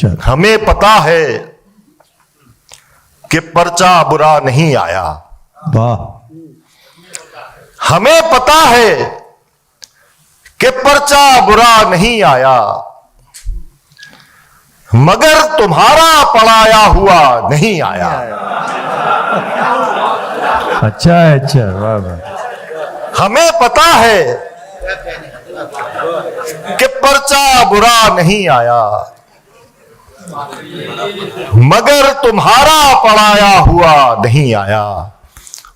अच्छा, हमें पता है कि पर्चा बुरा नहीं आया। वाह, हमें पता है कि पर्चा बुरा नहीं आया, मगर तुम्हारा पढ़ाया हुआ नहीं आया। अच्छा है, अच्छा, वाह वाह, हमें पता है कि पर्चा बुरा नहीं आया, मगर तुम्हारा पढ़ाया हुआ नहीं आया।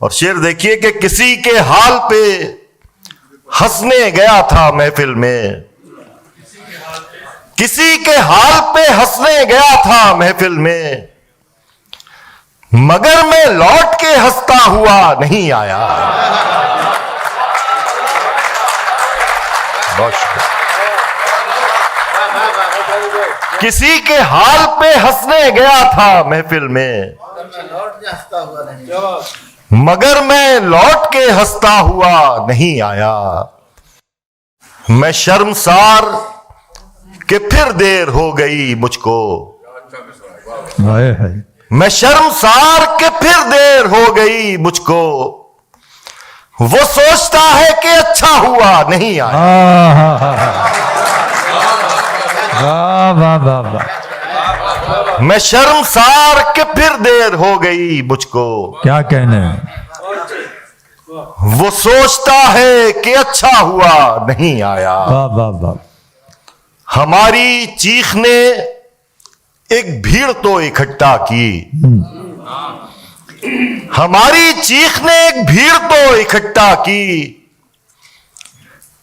और शेर देखिए कि किसी के हाल पे हंसने गया था महफिल में, किसी के हाल पे हंसने गया था महफिल में, मगर मैं लौट के हंसता हुआ नहीं आया। बहुत शुक्रिया। किसी के हाल पे हंसने गया था महफिल में, मगर मैं लौट के हंसता हुआ नहीं आया। मैं शर्मसार कि फिर देर हो गई मुझको, वाह है, मैं शर्मसार कि फिर देर हो गई मुझको, वो सोचता है कि अच्छा हुआ नहीं आया। वाह वाह वाह वाह, मैं शर्मसार कि फिर देर हो गई मुझको, क्या कहने, वो सोचता है कि अच्छा हुआ नहीं आया। वाह वाह वाह, हमारी चीख ने एक भीड़ तो इकट्ठा की, हमारी चीख ने एक भीड़ तो इकट्ठा की,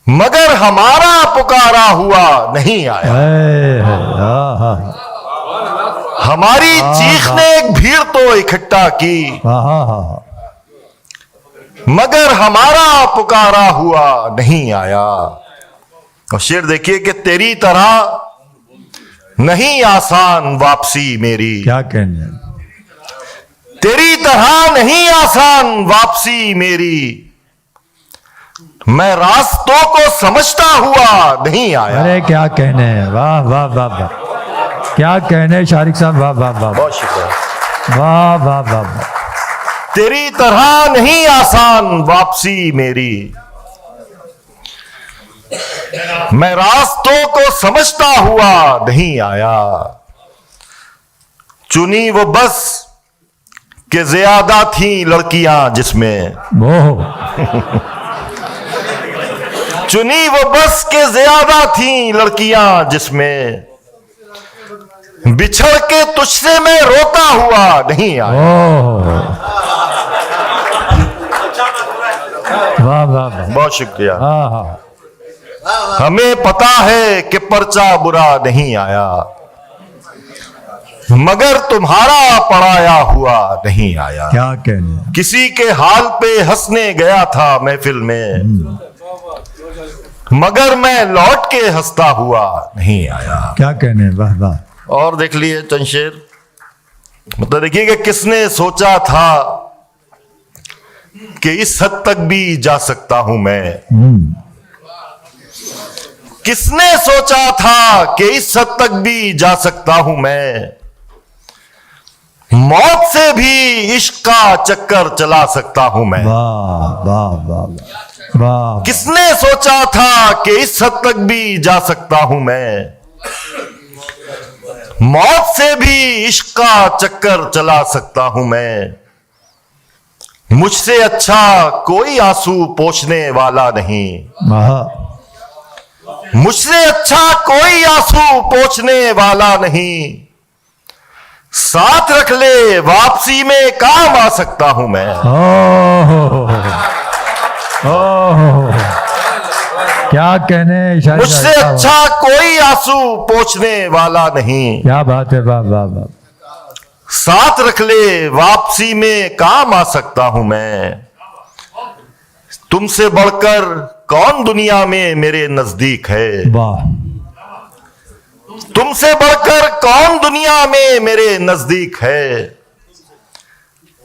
मगर हमारा पुकारा हुआ नहीं आया। हमारी चीख ने एक भीड़ तो इकट्ठा की, मगर हमारा पुकारा हुआ नहीं आया। और शेर देखिए कि तेरी तरह नहीं आसान वापसी मेरी, क्या कहने, तेरी तरह नहीं आसान वापसी मेरी, मैं रास्तों को समझता हुआ नहीं आया। अरे क्या कहने, वाह वाह वाह वाह, क्या कहने शारिक साहब, वाह वाह वाह, बहुत शुक्रिया। वाह वाह वाह वाह, तेरी तरह नहीं आसान वापसी मेरी, मैं रास्तों को समझता हुआ नहीं आया। चुनी वो बस के ज्यादा थी लड़कियां जिसमें, चुनी वो बस के ज्यादा थी लड़कियां जिसमें, बिछड़ के तुझसे मैं रोता हुआ नहीं आया। वाह वाह वाह, बहुत शुक्रिया। हाँ हाँ, हमें पता है कि पर्चा बुरा नहीं आया, मगर तुम्हारा पढ़ाया हुआ नहीं आया। क्या कहने, किसी के हाल पे हंसने गया था महफिल में, मगर मैं लौट के हंसता हुआ नहीं आया। क्या कहने, वाह वाह, और देख लिए चंद शेर, मतलब देखिए कि किसने सोचा था कि इस हद तक भी जा सकता हूं मैं, किसने सोचा था कि इस हद तक भी जा सकता हूं मैं, मौत से भी इश्क का चक्कर चला सकता हूं मैं। वाह वाह वाह वाह, किसने सोचा था कि इस हद तक भी जा सकता हूं मैं, मौत से भी इश्क का चक्कर चला सकता हूं मैं। मुझसे अच्छा कोई आंसू पोंछने वाला नहीं, मुझसे अच्छा कोई आंसू पोंछने वाला नहीं, साथ रख ले वापसी में काम आ सकता हूं मैं। क्या कहने, मुझसे अच्छा कोई आंसू पोंछने वाला नहीं, क्या बात है, वाह वाह वाह, साथ रख ले वापसी में काम आ सकता हूं मैं। तुमसे बढ़कर कौन दुनिया में मेरे नजदीक है, वाह, तुमसे बढ़कर कौन दुनिया में मेरे नजदीक है।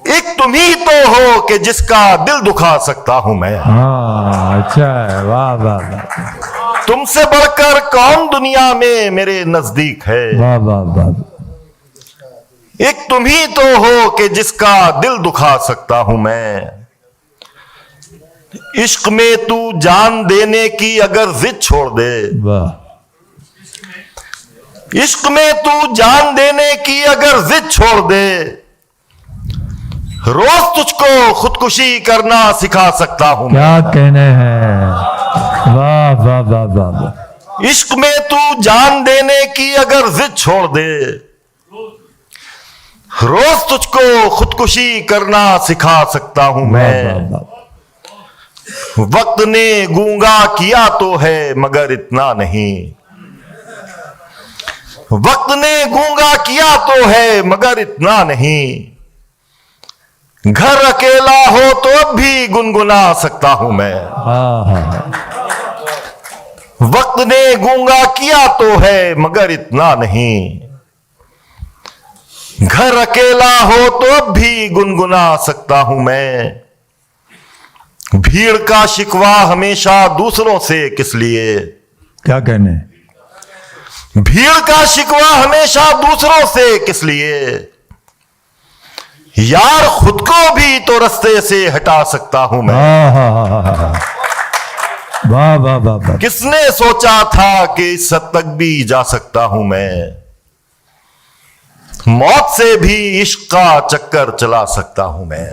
एक तुम ही तो हो कि जिसका दिल दुखा सकता हूं मैं। हाँ, अच्छा है, वाह वाह वाह, तुमसे बढ़कर कौन दुनिया में मेरे नजदीक है। वाह वाह वाह। एक तुम ही तो हो कि जिसका दिल दुखा सकता हूं मैं। इश्क में तू जान देने की अगर जिद छोड़ दे, वाह। इश्क में तू जान देने की अगर जिद छोड़ दे, रोज तुझको खुदकुशी करना सिखा सकता हूं मैं। क्या कहने हैं। वाह वाह वाह वाह वाह। इश्क में तू जान देने की अगर जिद छोड़ दे, रोज तुझको खुदकुशी करना सिखा सकता हूं वाह, मैं। वाह, वाह। वक्त ने गूंगा किया तो है मगर इतना नहीं। वक्त ने गूंगा किया तो है मगर इतना नहीं। घर अकेला हो तो अब भी गुनगुना सकता हूं मैं। वक्त ने गूंगा किया तो है मगर इतना नहीं। घर अकेला हो तो अब भी गुनगुना सकता हूं मैं। भीड़ का शिकवा हमेशा दूसरों से किस लिए। क्या कहने। भीड़ का शिकवा हमेशा दूसरों से किस लिए। यार खुद को भी तो रास्ते से हटा सकता हूं मैं। वाह वाह वाह वाह। किसने सोचा था कि इस हद तक भी जा सकता हूं मैं। मौत से भी इश्क का चक्कर चला सकता हूं मैं।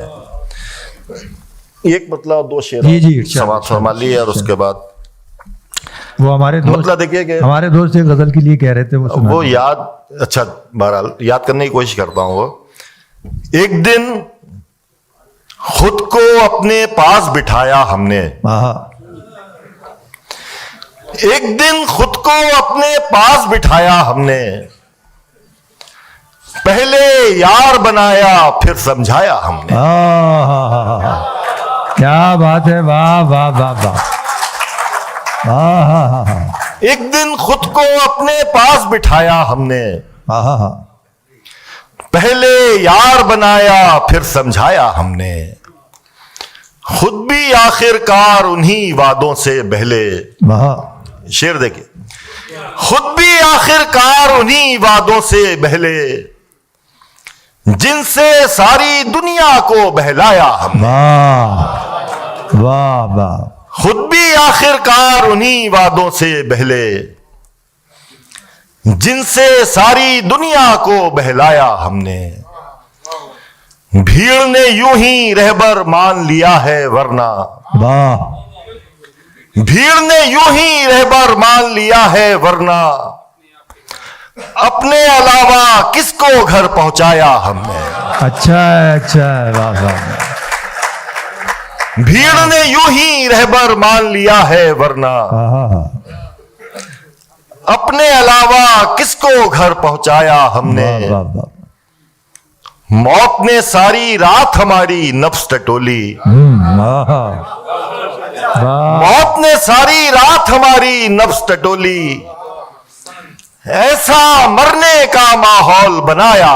एक मतलब दो शेर जी जी समाज फरमा लिए और उसके बाद वो हमारे दोस्त, मतलब देखिए कि हमारे दोस्त एक गजल के लिए कह रहे थे, वो याद। अच्छा, बहरहाल याद करने की कोशिश करता हूं। वो एक दिन खुद को अपने पास बिठाया हमने। एक दिन खुद को अपने पास बिठाया हमने। पहले यार बनाया फिर समझाया हमने। क्या बात है। वाह वाह वाह वाह। एक दिन खुद को अपने पास बिठाया हमने। पहले यार बनाया फिर समझाया हमने। खुद भी आखिरकार उन्हीं वादों से बहले। शेर देखिए। खुद भी आखिरकार उन्हीं वादों से बहले जिनसे सारी दुनिया को बहलाया हमने। वाह वाह। खुद भी आखिरकार उन्हीं वादों से बहले जिनसे सारी दुनिया को बहलाया हमने। भीड़ ने यूं ही रहबर मान लिया है वरना। वाह। भीड़ ने यूं ही रहबर मान लिया है वरना अपने अलावा किसको घर पहुंचाया हमने। अच्छा है, अच्छा है। वाह वाह। भीड़ ने यूं ही रहबर मान लिया है वरना अपने अलावा किसको घर पहुंचाया हमने। मौत ने सारी रात हमारी नफ्स टटोली। मौत ने सारी रात हमारी नफ्स टटोली। ऐसा मरने का माहौल बनाया।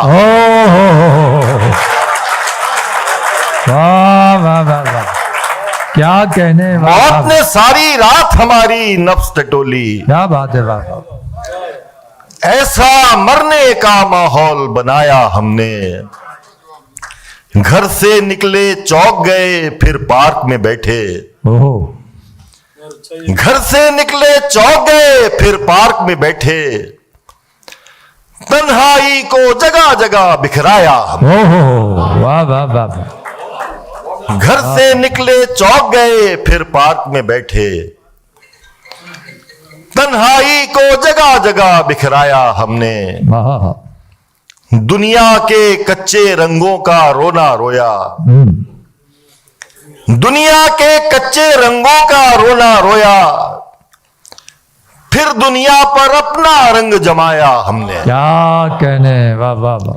वाह वाह वाह वाह। क्या कहने। मौत ने सारी रात हमारी नफ्स टटोली। क्या बात है। वाह। ऐसा मरने का माहौल बनाया हमने। घर से निकले चौक गए फिर पार्क में बैठे। घर से निकले चौक गए फिर पार्क में बैठे। तन्हाई को जगह जगह बिखराया हमने। वाह वाह वाह। घर से निकले चौक गए फिर पार्क में बैठे। तन्हाई को जगह जगह बिखराया हमने। दुनिया के कच्चे रंगों का रोना रोया। दुनिया के कच्चे रंगों का रोना रोया। फिर दुनिया पर अपना रंग जमाया हमने। क्या कहने। वाह वाह वाह।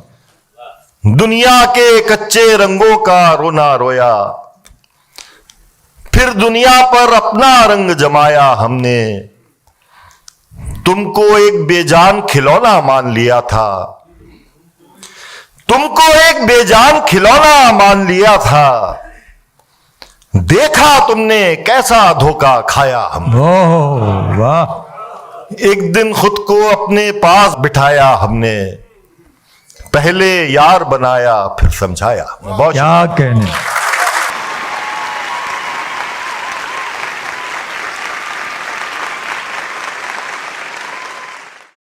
दुनिया के कच्चे रंगों का रोना रोया। फिर दुनिया पर अपना रंग जमाया हमने। तुमको एक बेजान खिलौना मान लिया था। तुमको एक बेजान खिलौना मान लिया था। देखा तुमने कैसा धोखा खाया हमने। ओह वाह, एक दिन खुद को अपने पास बिठाया हमने, पहले यार बनाया फिर समझाया। बहुत क्या कहने।